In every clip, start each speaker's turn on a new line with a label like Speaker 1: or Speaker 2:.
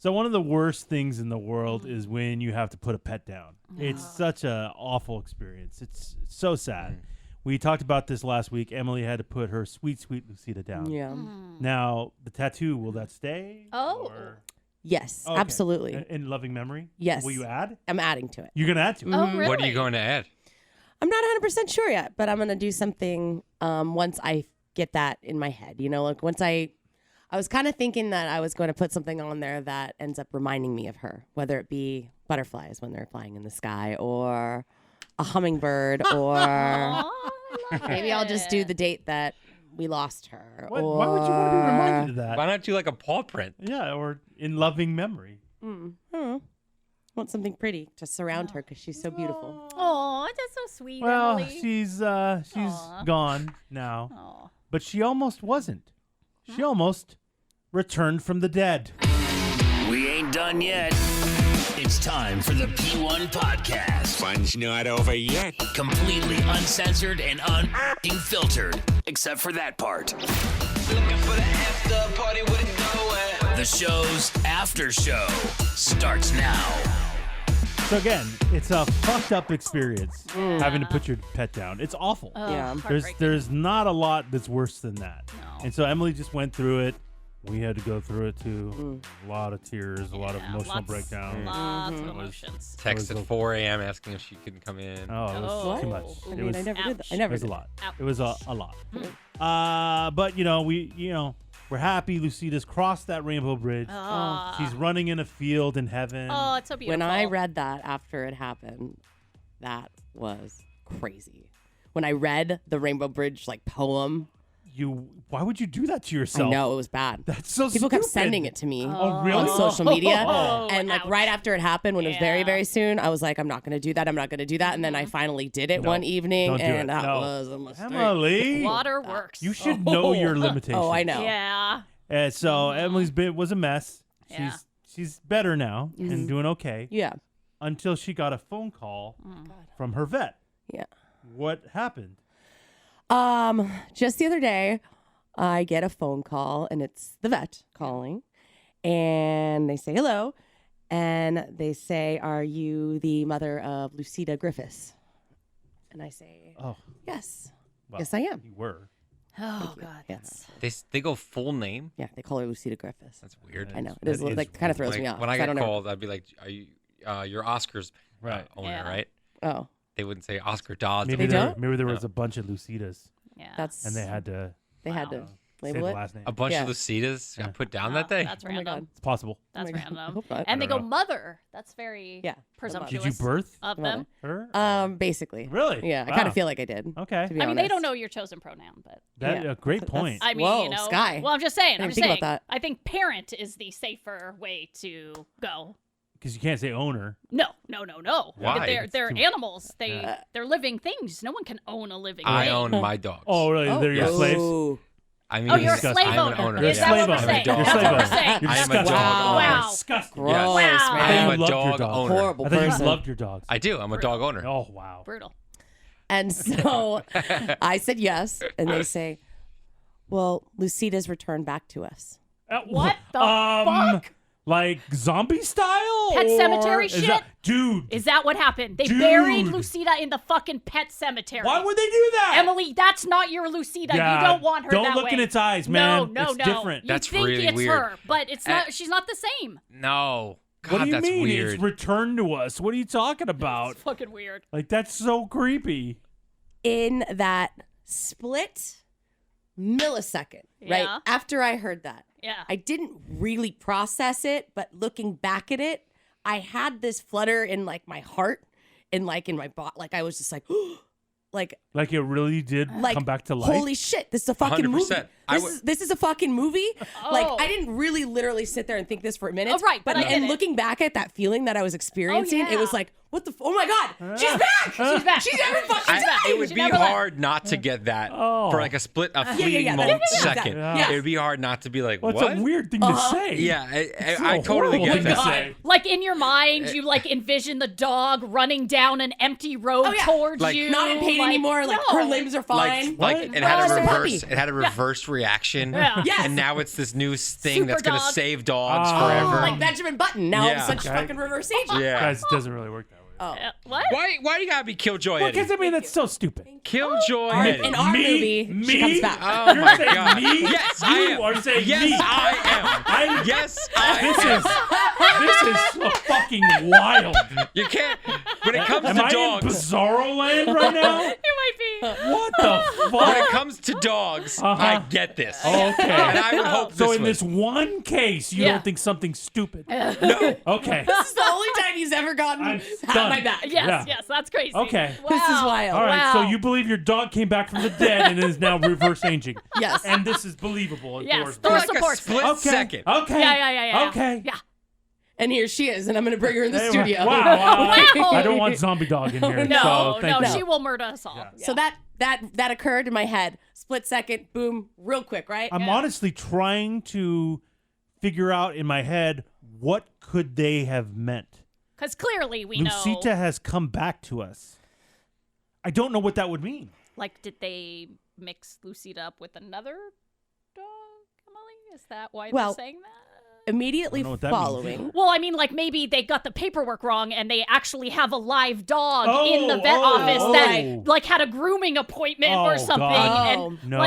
Speaker 1: So one of the worst things in the world is when you have to put a pet down. It's such an awful experience. It's so sad. We talked about this last week. Emily had to put her sweet, sweet Lucita down.
Speaker 2: Yeah.
Speaker 1: Now, the tattoo, will that stay?
Speaker 3: Oh.
Speaker 2: Yes,
Speaker 1: Okay.
Speaker 2: absolutely.
Speaker 1: In loving memory?
Speaker 2: Yes.
Speaker 1: Will you add?
Speaker 2: I'm adding to it.
Speaker 1: You're going to add to it?
Speaker 3: Oh, really?
Speaker 4: What are you going to add?
Speaker 2: I'm not 100% sure yet, but I'm going to do something once I get that in my head. You know, like once I was kind of thinking that I was going to put something on there that ends up reminding me of her, whether it be butterflies when they're flying in the sky or a hummingbird or maybe I'll just do the date that we lost her.
Speaker 1: Why would you want to be reminded of that?
Speaker 4: Why not do like a paw print?
Speaker 1: Yeah, or in loving memory.
Speaker 2: Want something pretty to surround her because she's so beautiful.
Speaker 3: Oh, that's so sweet,
Speaker 1: Well,
Speaker 3: Emily.
Speaker 1: she's gone now,
Speaker 3: Aw.
Speaker 1: but she almost wasn't. She almost returned from the dead.
Speaker 5: We ain't done yet. It's time for the P1 podcast.
Speaker 6: Fun's not over yet.
Speaker 5: Completely uncensored and unfiltered, except for that part.
Speaker 7: Looking for the after party with it going.
Speaker 5: The show's after show starts now.
Speaker 1: So again, it's a fucked up experience having to put your pet down. It's awful.
Speaker 2: Yeah.
Speaker 1: There's not a lot that's worse than that.
Speaker 3: No.
Speaker 1: And so Emily just went through it. We had to go through it too. A lot of tears, a lot of emotional breakdown.
Speaker 3: Lots of emotions.
Speaker 4: Text at 4 a.m. asking if she couldn't come in.
Speaker 1: Oh, it was
Speaker 3: Oh.
Speaker 1: too much.
Speaker 2: I
Speaker 1: It
Speaker 2: mean,
Speaker 1: was,
Speaker 2: I never did that.
Speaker 3: Ouch.
Speaker 2: I
Speaker 1: it
Speaker 2: never
Speaker 1: was a
Speaker 2: did.
Speaker 1: lot.
Speaker 3: Ouch.
Speaker 1: It was a lot. But we're happy Lucita's crossed that rainbow bridge. She's running in a field in heaven.
Speaker 3: Oh, it's so beautiful.
Speaker 2: When I read that after it happened, that was crazy. When I read the Rainbow Bridge poem,
Speaker 1: Why would you do that to yourself?
Speaker 2: I know it was bad.
Speaker 1: That's so
Speaker 2: People kept
Speaker 1: stupid.
Speaker 2: sending it to me
Speaker 1: Oh, really?
Speaker 2: on social media.
Speaker 3: Oh,
Speaker 2: And
Speaker 3: ouch.
Speaker 2: right after it happened, when it was very,
Speaker 3: Yeah.
Speaker 2: very soon, I was like, I'm not going to do that. I'm not going to do that. And then I finally did it
Speaker 1: No,
Speaker 2: one evening,
Speaker 1: don't do
Speaker 2: and
Speaker 1: it.
Speaker 2: that
Speaker 1: No.
Speaker 2: was a mistake.
Speaker 1: Emily,
Speaker 3: Water works.
Speaker 1: you should know your limitations.
Speaker 2: Oh, I know.
Speaker 3: Yeah.
Speaker 1: And so Emily's was a mess.
Speaker 3: Yeah.
Speaker 1: She's better now and doing okay.
Speaker 2: Yeah.
Speaker 1: Until she got a phone call from her vet.
Speaker 2: Yeah.
Speaker 1: What happened?
Speaker 2: Just the other day, I get a phone call, and it's the vet calling, and they say hello, and they say, "Are you the mother of Lucita Griffiths?" And I say,
Speaker 1: Oh,
Speaker 2: "Yes,
Speaker 1: well,
Speaker 2: yes, I am."
Speaker 1: You were.
Speaker 3: Oh, God.
Speaker 2: Yeah.
Speaker 4: They go full name?
Speaker 2: Yeah, they call her Lucita Griffiths.
Speaker 4: That's weird.
Speaker 2: I know it
Speaker 1: That
Speaker 2: is
Speaker 1: is
Speaker 2: kind of throws
Speaker 4: Like,
Speaker 2: me off.
Speaker 4: when I
Speaker 2: 'cause
Speaker 4: get
Speaker 2: don't
Speaker 4: called, I'd be like, "Are you you're Oscar's
Speaker 1: Right.
Speaker 4: owner,
Speaker 3: Yeah.
Speaker 4: right?"
Speaker 2: Oh,
Speaker 4: They wouldn't say Oscar Dodds.
Speaker 1: Maybe
Speaker 2: They
Speaker 1: there,
Speaker 2: don't?
Speaker 1: maybe there was a bunch of Lucitas,
Speaker 3: Yeah.
Speaker 2: that's
Speaker 1: and they had to
Speaker 2: they had to
Speaker 1: say
Speaker 2: label
Speaker 1: the
Speaker 2: it.
Speaker 1: last name.
Speaker 4: A bunch
Speaker 2: Yeah.
Speaker 4: of Lucitas got put down that
Speaker 3: Oh,
Speaker 4: day.
Speaker 3: That's
Speaker 2: Oh my
Speaker 3: random.
Speaker 2: God.
Speaker 1: It's possible.
Speaker 3: That's
Speaker 2: Oh my God. I
Speaker 3: random.
Speaker 2: hope not.
Speaker 3: And they
Speaker 1: I
Speaker 3: go
Speaker 1: don't know.
Speaker 3: mother. That's very
Speaker 2: Yeah.
Speaker 3: presumptuous.
Speaker 1: Did you birth
Speaker 3: of
Speaker 2: Mother.
Speaker 3: them?
Speaker 1: her?
Speaker 2: Basically.
Speaker 1: Really?
Speaker 2: Yeah, I
Speaker 1: Wow.
Speaker 2: kind of feel like I did.
Speaker 1: Okay.
Speaker 2: To be
Speaker 3: I mean, they don't
Speaker 2: honest.
Speaker 3: know your chosen pronoun, but
Speaker 1: That
Speaker 2: Yeah.
Speaker 1: a great
Speaker 2: That's-
Speaker 1: point.
Speaker 3: I mean,
Speaker 2: Whoa, Sky.
Speaker 3: Well, I'm just saying.
Speaker 2: I
Speaker 3: I'm
Speaker 2: didn't
Speaker 3: just
Speaker 2: think
Speaker 3: saying.
Speaker 2: about that.
Speaker 3: I think parent is the safer way to go.
Speaker 1: Because you can't say owner.
Speaker 3: No.
Speaker 4: Why?
Speaker 3: They're animals. They're living things. No one can own a living
Speaker 4: I
Speaker 3: thing.
Speaker 4: own my dogs.
Speaker 1: Oh, really? They're your
Speaker 4: yes.
Speaker 1: slaves?
Speaker 2: Oh.
Speaker 4: I mean,
Speaker 3: Oh, you're a
Speaker 1: disgusting.
Speaker 3: slave
Speaker 4: I'm an
Speaker 3: owner.
Speaker 4: owner.
Speaker 1: You're
Speaker 3: Is
Speaker 1: a
Speaker 3: that
Speaker 1: slave
Speaker 3: what we're
Speaker 1: owner.
Speaker 3: saying?
Speaker 4: You're a
Speaker 3: That's
Speaker 4: slave
Speaker 3: what we're
Speaker 4: owner.
Speaker 3: saying.
Speaker 1: You're
Speaker 4: I am a
Speaker 1: disgusting.
Speaker 4: dog
Speaker 3: Wow.
Speaker 4: owner.
Speaker 1: Disgusting.
Speaker 2: Gross,
Speaker 3: Wow.
Speaker 1: I
Speaker 2: man.
Speaker 1: thought
Speaker 4: I am
Speaker 1: you
Speaker 4: a
Speaker 1: loved your
Speaker 4: dog
Speaker 1: dogs.
Speaker 4: owner.
Speaker 2: Horrible
Speaker 1: I thought
Speaker 2: person.
Speaker 1: you loved your dogs.
Speaker 4: I do. I'm a dog owner.
Speaker 1: Oh, wow.
Speaker 3: Brutal.
Speaker 2: And so I said yes, and they say, "Well, Lucita's returned back to us."
Speaker 3: What the fuck?
Speaker 1: Like zombie style?
Speaker 3: Pet
Speaker 1: or
Speaker 3: cemetery
Speaker 1: is
Speaker 3: shit?
Speaker 1: that- dude,
Speaker 3: Is that what happened? They
Speaker 1: Dude.
Speaker 3: buried Lucita in the fucking pet cemetery.
Speaker 1: why would they do that?
Speaker 3: Emily, that's not your Lucita.
Speaker 1: Yeah,
Speaker 3: You don't want her
Speaker 1: don't
Speaker 3: that
Speaker 1: look
Speaker 3: way.
Speaker 1: in its eyes, man.
Speaker 3: No,
Speaker 1: It's
Speaker 3: no.
Speaker 1: different.
Speaker 3: You
Speaker 4: That's
Speaker 3: think
Speaker 4: really
Speaker 3: it's
Speaker 4: weird.
Speaker 3: her, but it's not. She's not the same.
Speaker 4: No. God,
Speaker 1: What do you
Speaker 4: that's
Speaker 1: mean?
Speaker 4: weird.
Speaker 1: It's returned to us. What are you talking about?
Speaker 3: It's fucking weird.
Speaker 1: Like, that's so creepy.
Speaker 2: In that split millisecond,
Speaker 3: Yeah.
Speaker 2: right after I heard that,
Speaker 3: Yeah.
Speaker 2: I didn't really process it, but looking back at it, I had this flutter in my heart and in my body. I was just
Speaker 1: Like, it really did come back to life.
Speaker 2: holy shit, this is a fucking
Speaker 4: 100%.
Speaker 2: movie. This is a fucking movie.
Speaker 3: Oh.
Speaker 2: I didn't really literally sit there and think this for a minute.
Speaker 3: Oh, right, but I get
Speaker 2: and
Speaker 3: it.
Speaker 2: looking back at that feeling that I was experiencing,
Speaker 3: yeah.
Speaker 2: it was like, what the? Oh my god, she's back!
Speaker 3: She's back.
Speaker 2: She's every fucking time.
Speaker 4: It would
Speaker 3: She
Speaker 4: be
Speaker 3: never left.
Speaker 4: hard not to get that
Speaker 1: Oh.
Speaker 4: for a fleeting
Speaker 2: yeah,
Speaker 4: moment
Speaker 2: yeah,
Speaker 4: second.
Speaker 1: yeah.
Speaker 4: It would be hard not to be like,
Speaker 1: Well,
Speaker 4: what?
Speaker 1: it's a weird thing to say.
Speaker 4: Yeah,
Speaker 1: It's
Speaker 4: I
Speaker 1: a
Speaker 4: totally
Speaker 1: horrible
Speaker 4: get
Speaker 1: thing to
Speaker 4: that.
Speaker 1: say.
Speaker 3: Like in your mind, you envision the dog running down an empty road towards
Speaker 4: Like-
Speaker 3: you.
Speaker 2: Not in pain anymore.
Speaker 3: no.
Speaker 2: Her limbs are fine.
Speaker 4: It had
Speaker 2: Oh,
Speaker 4: a
Speaker 2: so
Speaker 4: reverse.
Speaker 2: happy.
Speaker 4: It had a reverse reaction.
Speaker 3: Yeah.
Speaker 2: Yes.
Speaker 4: And now it's this new thing that's
Speaker 3: Super
Speaker 4: going to
Speaker 3: dog.
Speaker 4: save dogs
Speaker 1: Oh.
Speaker 4: forever.
Speaker 2: Like Benjamin Button. Now
Speaker 4: Yeah.
Speaker 2: I'm such
Speaker 1: Okay.
Speaker 2: fucking reverse agent.
Speaker 4: yeah.
Speaker 1: Guys, it doesn't really work that way.
Speaker 2: Oh.
Speaker 3: What?
Speaker 4: Why do you got to be Killjoy Eddie?
Speaker 1: Because I mean, that's so stupid.
Speaker 4: Killjoy Eddie.
Speaker 2: In our movie, she comes back.
Speaker 4: Oh
Speaker 1: You're
Speaker 4: my
Speaker 1: saying
Speaker 4: God.
Speaker 1: me?
Speaker 4: Yes, I
Speaker 1: You
Speaker 4: am.
Speaker 1: are saying
Speaker 4: yes,
Speaker 1: me.
Speaker 4: I am. Yes, I
Speaker 1: This is so fucking wild.
Speaker 4: You can't. When it comes
Speaker 1: Am
Speaker 4: to
Speaker 1: I
Speaker 4: dogs,
Speaker 1: in Bizarro Land right now?
Speaker 3: It might be.
Speaker 1: What the
Speaker 4: when
Speaker 1: fuck?
Speaker 4: it comes to dogs, I get this.
Speaker 1: Okay.
Speaker 4: And I would hope
Speaker 1: So
Speaker 4: this
Speaker 1: in
Speaker 4: was-
Speaker 1: this one case, you
Speaker 3: Yeah.
Speaker 1: don't think something's stupid?
Speaker 4: No.
Speaker 1: Okay.
Speaker 2: This is the only time he's ever gotten
Speaker 1: I'm
Speaker 2: had
Speaker 1: stunned.
Speaker 2: my back.
Speaker 3: Yes,
Speaker 1: Yeah.
Speaker 3: yes, that's crazy.
Speaker 1: Okay.
Speaker 3: Wow.
Speaker 2: This is wild.
Speaker 1: All right. So
Speaker 3: Wow.
Speaker 1: you believe your dog came back from the dead and is now reverse aging.
Speaker 2: Yes.
Speaker 1: And this is believable.
Speaker 3: Yes,
Speaker 1: endorsed.
Speaker 3: Thor
Speaker 4: For like a
Speaker 3: supports
Speaker 4: split
Speaker 3: it.
Speaker 1: Okay.
Speaker 4: second.
Speaker 1: Okay.
Speaker 3: Yeah.
Speaker 1: Okay.
Speaker 3: Yeah.
Speaker 2: And here she is, and I'm going to bring her in the
Speaker 1: Hey,
Speaker 2: studio.
Speaker 1: Wow.
Speaker 3: Wow.
Speaker 1: I don't want zombie dog in here.
Speaker 3: No,
Speaker 1: so thank
Speaker 3: no,
Speaker 1: you.
Speaker 3: she will murder us all.
Speaker 1: Yeah.
Speaker 2: So that occurred in my head. Split second, boom, real quick, right?
Speaker 1: I'm honestly trying to figure out in my head what could they have meant.
Speaker 3: Because clearly we know.
Speaker 1: Lucita has come back to us. I don't know what that would mean.
Speaker 3: Like, did they mix Lucita up with another dog, Emily? Is that why
Speaker 2: Well,
Speaker 3: they're saying that?
Speaker 2: Immediately
Speaker 1: I don't know what that means.
Speaker 2: following.
Speaker 3: Well, I mean, like maybe they got the paperwork wrong and they actually have a live dog in the vet
Speaker 1: Oh,
Speaker 3: office
Speaker 1: oh.
Speaker 3: that like had a grooming appointment
Speaker 1: Oh,
Speaker 3: or something
Speaker 1: God.
Speaker 3: and
Speaker 1: No.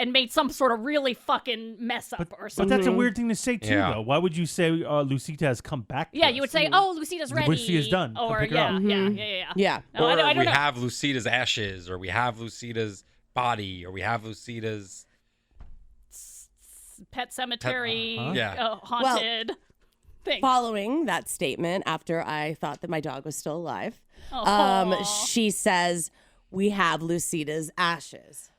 Speaker 3: and made some sort of really fucking mess up or
Speaker 1: But
Speaker 3: something.
Speaker 1: that's a weird thing to say too,
Speaker 4: Yeah.
Speaker 1: though. Why would you say Lucita has come back? To
Speaker 3: Yeah,
Speaker 1: us?
Speaker 3: you would say, "Oh, Lucita's ready."
Speaker 1: Lucita's done. Come
Speaker 3: Or
Speaker 1: pick her
Speaker 3: yeah,
Speaker 1: up.
Speaker 3: yeah.
Speaker 2: Yeah.
Speaker 3: No,
Speaker 4: Or
Speaker 3: I don't
Speaker 4: we
Speaker 3: know.
Speaker 4: have Lucita's ashes, or we have Lucita's body, or we have Lucita's.
Speaker 3: Pet cemetery,
Speaker 1: Huh?
Speaker 4: Yeah.
Speaker 3: haunted thing.
Speaker 2: Following that statement, after I thought that my dog was still alive,
Speaker 3: Aw.
Speaker 2: she says, "We have Lucita's ashes.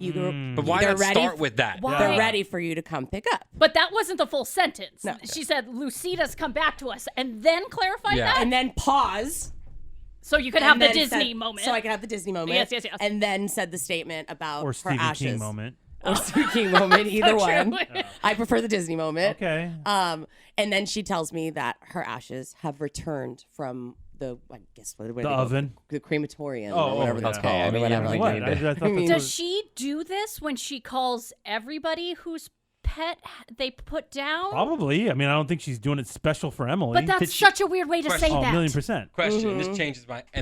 Speaker 4: But why
Speaker 2: They're
Speaker 4: not
Speaker 2: ready
Speaker 4: start
Speaker 2: f-
Speaker 4: with that?
Speaker 3: Why?
Speaker 2: They're ready for you to come pick up."
Speaker 3: But that wasn't the full sentence.
Speaker 2: No.
Speaker 3: She said, "Lucita's come back to us," and then clarified
Speaker 4: Yeah.
Speaker 3: that.
Speaker 2: And then pause.
Speaker 3: So you could
Speaker 2: and
Speaker 3: have the
Speaker 2: then
Speaker 3: Disney
Speaker 2: said-
Speaker 3: moment.
Speaker 2: So I could have the Disney moment.
Speaker 3: Yes.
Speaker 2: And then said the statement about
Speaker 1: Or
Speaker 2: her
Speaker 1: Stephen
Speaker 2: ashes.
Speaker 1: King moment.
Speaker 2: Or Stephen King moment, either
Speaker 3: So
Speaker 2: one.
Speaker 3: true.
Speaker 2: I prefer the Disney moment.
Speaker 1: Okay.
Speaker 2: And then she tells me that her ashes have returned from the, I guess, what
Speaker 1: The oven.
Speaker 2: the crematorium,
Speaker 1: Oh,
Speaker 2: or whatever
Speaker 1: yeah.
Speaker 2: that's
Speaker 4: Okay,
Speaker 2: called,
Speaker 4: I
Speaker 2: or
Speaker 4: mean,
Speaker 2: whatever.
Speaker 4: yeah,
Speaker 2: like
Speaker 1: What?
Speaker 4: need
Speaker 1: I
Speaker 4: to-
Speaker 1: thought this
Speaker 3: Does
Speaker 1: was-
Speaker 3: she do this when she calls everybody whose pet they put down?
Speaker 1: Probably. I mean, I don't think she's doing it special for Emily.
Speaker 3: But that's such a weird way to say
Speaker 1: Oh,
Speaker 3: that.
Speaker 1: 1,000,000%.
Speaker 4: Question.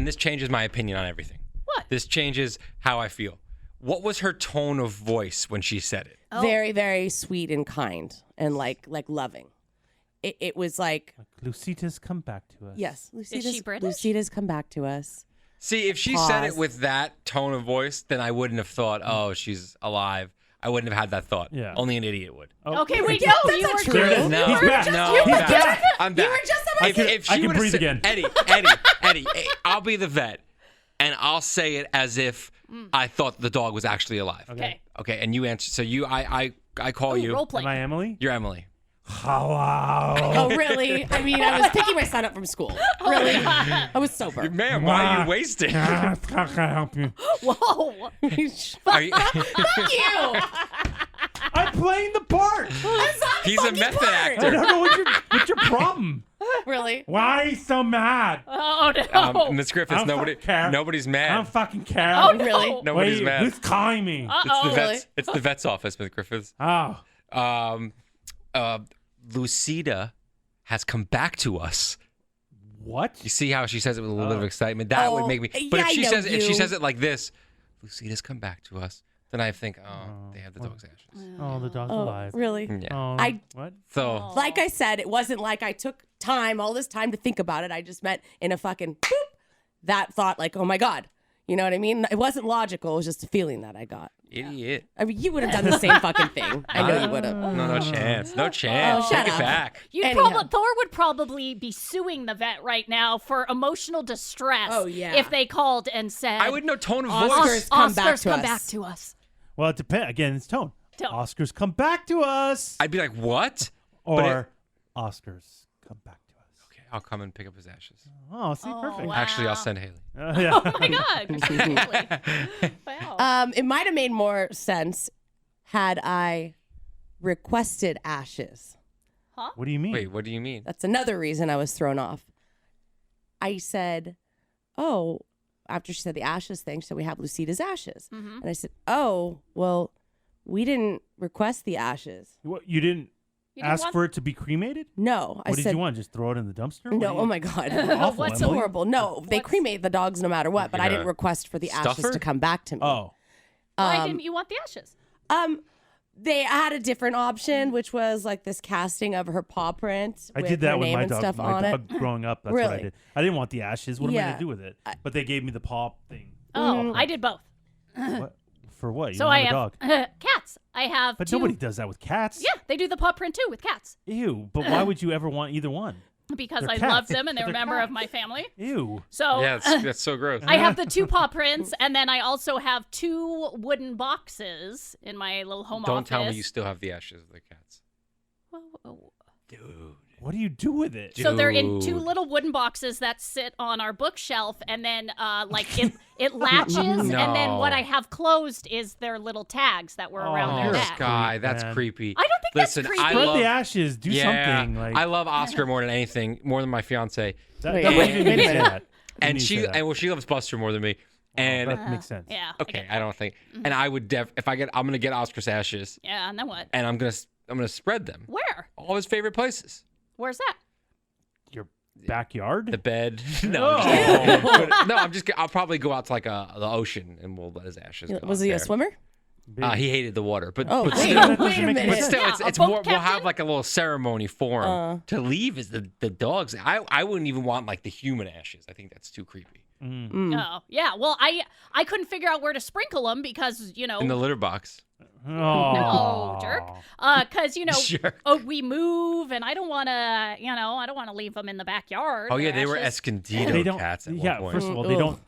Speaker 4: This changes my opinion on everything.
Speaker 3: What?
Speaker 4: This changes how I feel. What was her tone of voice when she said it?
Speaker 3: Oh.
Speaker 2: Very, very sweet and kind and like loving. It was like,
Speaker 1: Lucita's come back to us.
Speaker 2: yes,
Speaker 3: she British?
Speaker 2: Lucita's come back to us.
Speaker 4: See, if she said it
Speaker 2: Pause.
Speaker 4: with that tone of voice, then I wouldn't have thought, "Oh, she's alive." I wouldn't have had that thought.
Speaker 1: Yeah.
Speaker 4: Only an idiot would.
Speaker 3: Okay, wait,
Speaker 2: Yeah,
Speaker 3: no,
Speaker 2: that's
Speaker 3: you
Speaker 2: not
Speaker 3: were
Speaker 2: true.
Speaker 1: There it is.
Speaker 4: No,
Speaker 1: He's back.
Speaker 4: No,
Speaker 1: He's
Speaker 4: I'm
Speaker 1: back.
Speaker 4: back. I'm back.
Speaker 2: You were just about to say
Speaker 4: If
Speaker 1: I
Speaker 4: she
Speaker 1: can
Speaker 4: would've
Speaker 1: breathe
Speaker 4: said-
Speaker 1: again.
Speaker 4: Eddie, I'll be the vet, and I'll say it as if I thought the dog was actually alive.
Speaker 3: Okay.
Speaker 4: Okay, and you answer. So I call you.
Speaker 3: Role play.
Speaker 1: Am I Emily?
Speaker 4: You're Emily.
Speaker 1: Hello.
Speaker 2: Oh, really? I mean, I was picking my son up from school. Really? I was sober.
Speaker 4: Man, why are you wasting?
Speaker 1: How can I help you?
Speaker 3: Whoa.
Speaker 4: Are you-
Speaker 2: Fuck you!
Speaker 1: I'm playing the part.
Speaker 4: He's a method
Speaker 1: I
Speaker 4: actor.
Speaker 1: don't know what's your problem.
Speaker 2: Really?
Speaker 1: Why are you so mad?
Speaker 3: Oh no.
Speaker 4: Miss Griffiths,
Speaker 1: I don't fucking care.
Speaker 4: nobody's
Speaker 1: I
Speaker 4: mad.
Speaker 1: don't fucking care.
Speaker 3: Oh no.
Speaker 2: Really?
Speaker 4: Nobody's
Speaker 1: Wait,
Speaker 4: mad.
Speaker 1: who's calling me?
Speaker 4: It's the
Speaker 3: Uh-oh.
Speaker 4: vet's. It's the vet's office, Miss Griffiths.
Speaker 1: Oh.
Speaker 4: Lucita has come back to us.
Speaker 1: What?
Speaker 4: You see how she says it with a little bit of excitement? That would
Speaker 2: Oh,
Speaker 4: make me. But
Speaker 2: yeah,
Speaker 4: if she
Speaker 2: I know
Speaker 4: says if she
Speaker 2: you.
Speaker 4: says it like this, Lucita's come back to us, then I think, oh, they have the dog's ashes.
Speaker 1: Oh, the dog's
Speaker 2: Oh,
Speaker 1: alive.
Speaker 2: really?
Speaker 4: Yeah.
Speaker 1: Oh,
Speaker 2: I-
Speaker 1: what?
Speaker 4: So
Speaker 2: Like I said, it wasn't like I took all this time to think about it. I just meant in a fucking boop, that thought, like, oh my God. You know what I mean? It wasn't logical. It was just a feeling that I got.
Speaker 4: idiot.
Speaker 2: I mean, you would have done the same fucking thing. I know you would have.
Speaker 4: No chance. No chance.
Speaker 2: shut
Speaker 4: Take
Speaker 2: up.
Speaker 4: it back.
Speaker 2: Anyhow.
Speaker 3: Thor would probably be suing the vet right now for emotional distress.
Speaker 2: Oh, yeah.
Speaker 3: If they called and said,
Speaker 4: I would know tone of
Speaker 2: Oscars
Speaker 4: voice.
Speaker 2: come back
Speaker 3: Oscars
Speaker 2: to
Speaker 3: come
Speaker 2: us.
Speaker 3: back to us.
Speaker 1: Well, it depends. Again, it's tone.
Speaker 3: Tone.
Speaker 1: Oscars come back to us.
Speaker 4: I'd be like, what?
Speaker 1: Or Oscars come back to us.
Speaker 4: Okay, I'll come and pick up his ashes.
Speaker 1: Oh, see, perfect.
Speaker 3: wow.
Speaker 4: Actually, I'll send Haley.
Speaker 1: Yeah.
Speaker 3: Oh my God. You're so lovely. Wow.
Speaker 2: It might have made more sense had I requested ashes.
Speaker 1: What do you mean?
Speaker 4: Wait, what do you mean?
Speaker 2: That's another reason I was thrown off. I said, oh, after she said the ashes thing, she said, we have Lucita's ashes. And I said, oh, well, We didn't request the ashes.
Speaker 1: What, you didn't
Speaker 3: You didn't
Speaker 1: ask
Speaker 3: want-
Speaker 1: for it to be cremated?
Speaker 2: No, I
Speaker 1: What did
Speaker 2: said
Speaker 1: you want? Just throw it in the dumpster? What
Speaker 2: no.
Speaker 1: do you-
Speaker 2: Oh my god,
Speaker 1: awful,
Speaker 2: what's so
Speaker 1: Emily.
Speaker 2: horrible? No, they cremate the dogs no matter what. But I didn't
Speaker 4: Yeah.
Speaker 2: request for the
Speaker 4: Stuff
Speaker 2: ashes
Speaker 4: her?
Speaker 2: to come back to me.
Speaker 1: Oh.
Speaker 3: Why didn't you want the ashes?
Speaker 2: They had a different option, which was like this casting of her paw print
Speaker 1: I
Speaker 2: with
Speaker 1: did that
Speaker 2: her
Speaker 1: with
Speaker 2: name
Speaker 1: my
Speaker 2: and
Speaker 1: dog.
Speaker 2: stuff
Speaker 1: My
Speaker 2: on
Speaker 1: dog
Speaker 2: it.
Speaker 1: growing up, that's what I
Speaker 2: Really?
Speaker 1: did. I didn't want the ashes. What am I
Speaker 2: Yeah.
Speaker 1: going to do with it? But they gave me the paw thing.
Speaker 3: Oh, I did both.
Speaker 1: What? For what? You
Speaker 3: So
Speaker 1: don't
Speaker 3: I
Speaker 1: have a
Speaker 3: have
Speaker 1: dog.
Speaker 3: cats. I have
Speaker 1: But
Speaker 3: two.
Speaker 1: nobody does that with cats.
Speaker 3: Yeah, they do the paw print too with cats
Speaker 1: Ew. But why would you ever want either one?
Speaker 3: because
Speaker 1: They're
Speaker 3: I
Speaker 1: cats.
Speaker 3: love them and they're a
Speaker 1: They're
Speaker 3: member of
Speaker 1: cats.
Speaker 3: my family.
Speaker 1: Ew.
Speaker 3: So
Speaker 4: Yeah, that's so gross.
Speaker 3: I have the two paw prints, and then I also have two wooden boxes in my little home
Speaker 4: Don't
Speaker 3: office.
Speaker 4: tell me you still have the ashes of the cats. Dude.
Speaker 1: What do you do with it?
Speaker 3: So they're in two
Speaker 4: Dude.
Speaker 3: little wooden boxes that sit on our bookshelf, and then it latches, and then what
Speaker 4: No.
Speaker 3: I have closed is their little tags that were around
Speaker 1: Oh,
Speaker 3: their
Speaker 1: you're
Speaker 3: neck.
Speaker 4: Sky, that's
Speaker 1: man.
Speaker 4: creepy.
Speaker 3: I don't think
Speaker 4: Listen,
Speaker 3: that's creepy.
Speaker 4: I
Speaker 1: Spread
Speaker 4: love
Speaker 1: the ashes. Do something. Like
Speaker 4: I love Oscar more than anything, more than my fiance.
Speaker 1: that.
Speaker 2: Wait,
Speaker 1: that
Speaker 2: wait,
Speaker 1: you didn't
Speaker 2: wait a
Speaker 1: need to say
Speaker 2: minute.
Speaker 1: that. You
Speaker 4: And
Speaker 1: didn't
Speaker 4: she
Speaker 1: say that.
Speaker 4: and well, she loves Buster more than me. And
Speaker 1: that makes sense.
Speaker 3: Yeah.
Speaker 4: okay, I don't think. And I would if I'm gonna get Oscar's ashes,
Speaker 3: Yeah, and then what?
Speaker 4: and I'm gonna spread them
Speaker 3: Where?
Speaker 4: all his favorite places.
Speaker 3: Where's that?
Speaker 1: Your backyard.
Speaker 4: The bed.
Speaker 1: No.
Speaker 4: I'll probably go out to like the ocean and we'll let his ashes go.
Speaker 2: Was
Speaker 4: out
Speaker 2: he a
Speaker 4: there.
Speaker 2: swimmer?
Speaker 4: He hated the water, but
Speaker 2: Oh,
Speaker 4: but
Speaker 2: wait,
Speaker 4: still,
Speaker 2: wait a
Speaker 1: make
Speaker 2: minute.
Speaker 1: any
Speaker 4: but still,
Speaker 3: Yeah,
Speaker 4: it's
Speaker 3: a boat
Speaker 4: more. We'll have
Speaker 3: captain?
Speaker 4: like a little ceremony for him to leave. Is the dogs? I wouldn't even want like the human ashes. I think that's too creepy.
Speaker 3: Oh, yeah. Well, I couldn't figure out where to sprinkle them because
Speaker 4: In the litter box.
Speaker 1: Oh,
Speaker 3: No, jerk. Because
Speaker 4: Sure.
Speaker 3: we move, and I don't want to, I don't want to leave them in the backyard.
Speaker 4: Oh yeah,
Speaker 3: their
Speaker 4: they were
Speaker 3: ashes.
Speaker 4: Escondido
Speaker 1: They don't.
Speaker 4: cats at
Speaker 1: Yeah.
Speaker 4: one point.
Speaker 1: First of all,
Speaker 2: Ugh.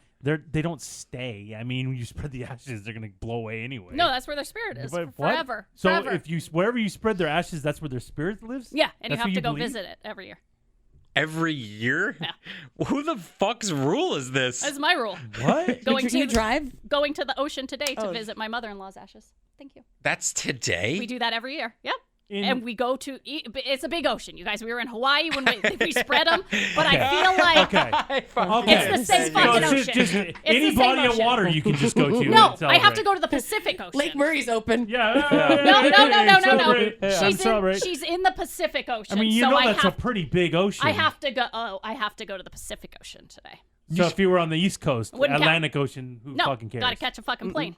Speaker 1: they don't stay. I mean, when you spread the ashes, they're gonna blow away anyway.
Speaker 3: No, that's where their spirit is
Speaker 1: But what?
Speaker 3: forever.
Speaker 1: So
Speaker 3: forever.
Speaker 1: if you wherever you spread their ashes, that's where their spirit lives.
Speaker 3: Yeah, and you
Speaker 1: That's
Speaker 3: have
Speaker 1: what
Speaker 3: to go
Speaker 1: believe?
Speaker 3: visit it every year.
Speaker 4: Every year?
Speaker 3: Yeah.
Speaker 4: Who the fuck's rule is this?
Speaker 3: That's my rule.
Speaker 1: What?
Speaker 3: Going
Speaker 2: you
Speaker 3: to
Speaker 2: drive?
Speaker 3: going to the ocean today to
Speaker 2: Oh.
Speaker 3: visit my mother-in-law's ashes. Thank you.
Speaker 4: That's today?
Speaker 3: We do that every year. Yep.
Speaker 1: In-
Speaker 3: And we go to it's a big ocean, you guys. We were in Hawaii when we spread them, but I feel like
Speaker 1: Okay. Okay.
Speaker 3: It's the same fucking
Speaker 1: No, it's
Speaker 3: ocean.
Speaker 1: just
Speaker 3: It's
Speaker 1: any
Speaker 3: the same
Speaker 1: body of
Speaker 3: ocean.
Speaker 1: water you can just go to.
Speaker 3: no,
Speaker 1: and
Speaker 3: I have
Speaker 1: celebrate.
Speaker 3: to go to the Pacific Ocean.
Speaker 2: Lake Murray's open.
Speaker 1: Yeah.
Speaker 3: No.
Speaker 1: Celebrate.
Speaker 3: She's in the Pacific Ocean.
Speaker 1: I mean, you
Speaker 3: so
Speaker 1: know
Speaker 3: I
Speaker 1: that's
Speaker 3: have,
Speaker 1: a pretty big ocean.
Speaker 3: I have to go. Oh, I have to go to the Pacific Ocean today.
Speaker 1: So if you were on the East Coast,
Speaker 3: Wouldn't count.
Speaker 1: Atlantic Ocean, who
Speaker 3: No,
Speaker 1: fucking cares?
Speaker 3: gotta catch a fucking plane.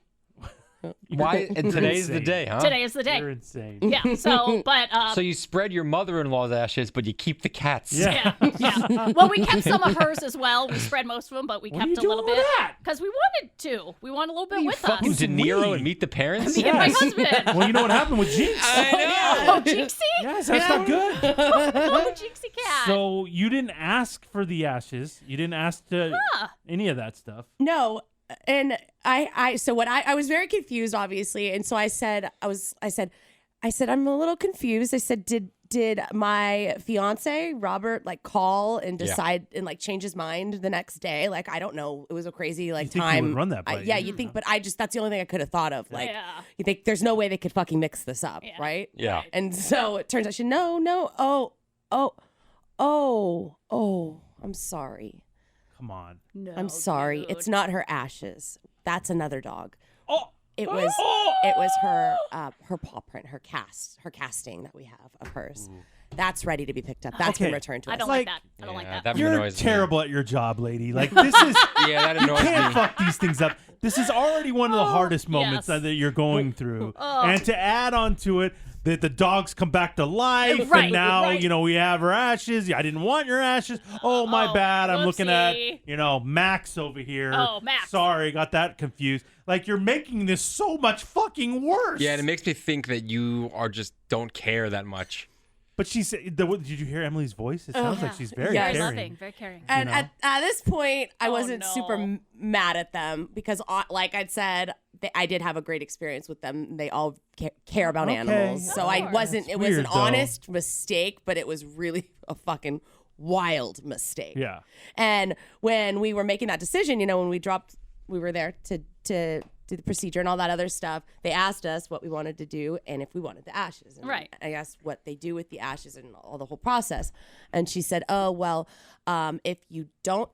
Speaker 4: Why? And today's the
Speaker 1: insane.
Speaker 4: day, huh?
Speaker 3: Today is the day.
Speaker 1: You're insane.
Speaker 3: Yeah. So, but
Speaker 4: So you spread your mother-in-law's ashes, but you keep the cats.
Speaker 1: Yeah.
Speaker 3: yeah. Well, we kept some of hers as well. We spread most of them, but we
Speaker 1: What are
Speaker 3: kept
Speaker 1: you
Speaker 3: a little
Speaker 1: doing
Speaker 3: bit
Speaker 1: with that?
Speaker 3: because we wanted to. We want a little bit with
Speaker 4: Fucking
Speaker 3: us.
Speaker 4: De Niro
Speaker 1: we?
Speaker 4: and Meet the Parents?
Speaker 3: Me and my
Speaker 1: Yes.
Speaker 3: husband.
Speaker 1: Well, you know what happened with Jinx?
Speaker 3: Oh, Jinxie?
Speaker 1: Yes, that's not good.
Speaker 3: Oh, Jinxie cat.
Speaker 1: So you didn't ask for the ashes. You didn't ask to any of that stuff.
Speaker 2: No, and I was very confused, obviously, and so I said I'm a little confused. I said, did my fiance Robert like call and decide and like change his mind the next day? Like, I don't know. It was a crazy like
Speaker 1: You think he
Speaker 2: time.
Speaker 1: would run that by
Speaker 2: yeah,
Speaker 1: you?
Speaker 2: you think, but that's the only thing I could have thought of. Like,
Speaker 3: Yeah.
Speaker 2: you think there's no way they could fucking mix this up,
Speaker 3: Yeah.
Speaker 2: right?
Speaker 4: Yeah.
Speaker 2: And so it turns out I'm sorry.
Speaker 1: Come on.
Speaker 3: No,
Speaker 2: I'm sorry.
Speaker 3: dude.
Speaker 2: It's not her ashes. That's another dog.
Speaker 1: Oh.
Speaker 2: It was her paw print, her casting that we have of hers. That's ready to be picked up. That's been
Speaker 1: Okay.
Speaker 2: returned to
Speaker 3: I
Speaker 2: us.
Speaker 3: don't
Speaker 1: Like-
Speaker 3: like that. I don't like
Speaker 4: Yeah,
Speaker 3: that.
Speaker 4: that
Speaker 1: You're
Speaker 4: annoys me.
Speaker 1: terrible at your job, lady. Like this is
Speaker 4: Yeah, that
Speaker 1: you
Speaker 4: annoys
Speaker 1: can't
Speaker 4: me.
Speaker 1: fuck these things up. This is already one of the hardest moments
Speaker 3: yes.
Speaker 1: that you're going through, and to add on to it that the dogs come back to life,
Speaker 3: Right,
Speaker 1: and now
Speaker 3: right.
Speaker 1: we have her ashes. I didn't want your ashes. Oh my
Speaker 3: Oh,
Speaker 1: bad. I'm looking at
Speaker 3: whoopsie.
Speaker 1: Max over here.
Speaker 3: Oh, Max.
Speaker 1: Sorry, got that confused. Like you're making this so much fucking worse.
Speaker 4: Yeah, and it makes me think that you don't care that much.
Speaker 1: But she said, did you hear Emily's voice? It sounds like she's very
Speaker 2: Yes.
Speaker 3: Very
Speaker 1: caring.
Speaker 3: loving, very caring.
Speaker 2: And at this point, I
Speaker 3: Oh,
Speaker 2: wasn't
Speaker 3: no.
Speaker 2: super mad at them because, like I'd said, I did have a great experience with them. They all care about
Speaker 1: Okay.
Speaker 2: animals, so I wasn't.
Speaker 1: That's
Speaker 2: It was an
Speaker 1: weird, though.
Speaker 2: honest mistake, but it was really a fucking wild mistake.
Speaker 1: Yeah.
Speaker 2: And when we were making that decision, when we were there to do the procedure and all that other stuff. They asked us what we wanted to do and if we wanted the ashes. And
Speaker 3: Right.
Speaker 2: I asked what they do with the ashes and all the whole process. And she said, oh, well, if you don't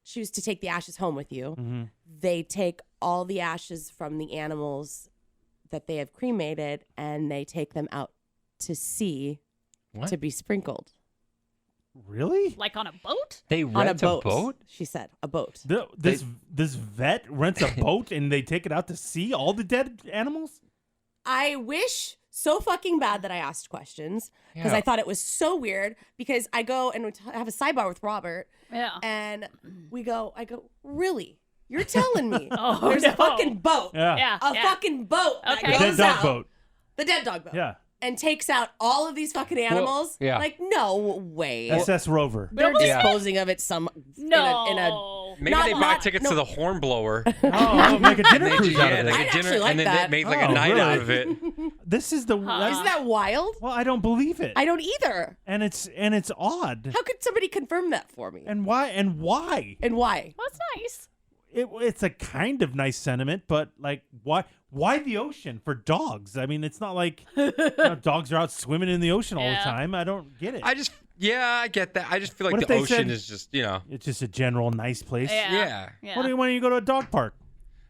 Speaker 2: choose to take the ashes home with you, they take all the ashes from the animals that they have cremated, and they take them out to sea
Speaker 4: What?
Speaker 2: to be sprinkled.
Speaker 1: Really?
Speaker 3: Like on a boat?
Speaker 4: They
Speaker 2: On a
Speaker 4: rent
Speaker 2: boat, she said. A boat.
Speaker 1: This vet rents a boat and they take it out to sea, all the dead animals?
Speaker 2: I wish so fucking bad that I asked questions because
Speaker 4: Yeah.
Speaker 2: I thought it was so weird because I go and we have a sidebar with Robert
Speaker 3: Yeah.
Speaker 2: and I go, really? You're telling me
Speaker 3: Oh,
Speaker 2: there's
Speaker 3: no.
Speaker 2: a fucking boat,
Speaker 3: Yeah.
Speaker 2: a fucking boat that
Speaker 3: Okay.
Speaker 1: The
Speaker 2: goes
Speaker 1: dead dog
Speaker 2: out,
Speaker 1: boat.
Speaker 2: the dead dog boat,
Speaker 1: Yeah.
Speaker 2: and takes out all of these fucking animals.
Speaker 4: yeah.
Speaker 2: Like, no way.
Speaker 1: SS Rover.
Speaker 2: They're
Speaker 4: Yeah.
Speaker 2: disposing of it
Speaker 3: No.
Speaker 2: in a
Speaker 4: Maybe
Speaker 2: Not-
Speaker 4: they buy
Speaker 2: not-
Speaker 4: tickets
Speaker 2: no.
Speaker 4: to the Hornblower.
Speaker 1: Oh, make a dinner
Speaker 4: They
Speaker 1: cruise out of it.
Speaker 4: like
Speaker 2: I'd
Speaker 4: a dinner,
Speaker 2: actually like
Speaker 4: and then
Speaker 2: that.
Speaker 4: they make like a
Speaker 1: Oh,
Speaker 4: night
Speaker 1: really?
Speaker 4: out of it.
Speaker 1: This is the
Speaker 2: Isn't that wild?
Speaker 1: well, I don't believe it.
Speaker 2: I don't either.
Speaker 1: and it's odd.
Speaker 2: How could somebody confirm that for me?
Speaker 1: And why? And why?
Speaker 2: And why?
Speaker 3: Well, it's nice.
Speaker 1: It's a kind of nice sentiment, but like, why the ocean for dogs? I mean, it's not like dogs are out swimming in the ocean all the
Speaker 3: Yeah.
Speaker 1: time. I don't get it.
Speaker 4: I get that. I just feel like
Speaker 1: What if
Speaker 4: the
Speaker 1: they
Speaker 4: ocean
Speaker 1: said-
Speaker 4: is just, you know,
Speaker 1: It's just a general nice place.
Speaker 3: Yeah.
Speaker 4: yeah.
Speaker 1: Why don't you go to a dog park?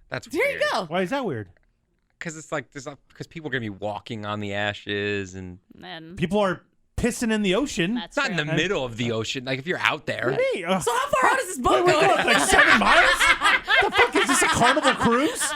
Speaker 4: That's
Speaker 2: There you go.
Speaker 1: Why is that weird?
Speaker 4: Because it's like because people are gonna be walking on the ashes, and
Speaker 3: And then
Speaker 1: People are pissing in the ocean.
Speaker 3: that's
Speaker 4: it's not in the
Speaker 3: true.
Speaker 4: middle of the ocean. Like if you're out there,
Speaker 1: Hey,
Speaker 2: So how far out is this boat
Speaker 1: we're
Speaker 2: going?
Speaker 1: going like 7 miles? The fuck is this, a Carnival cruise?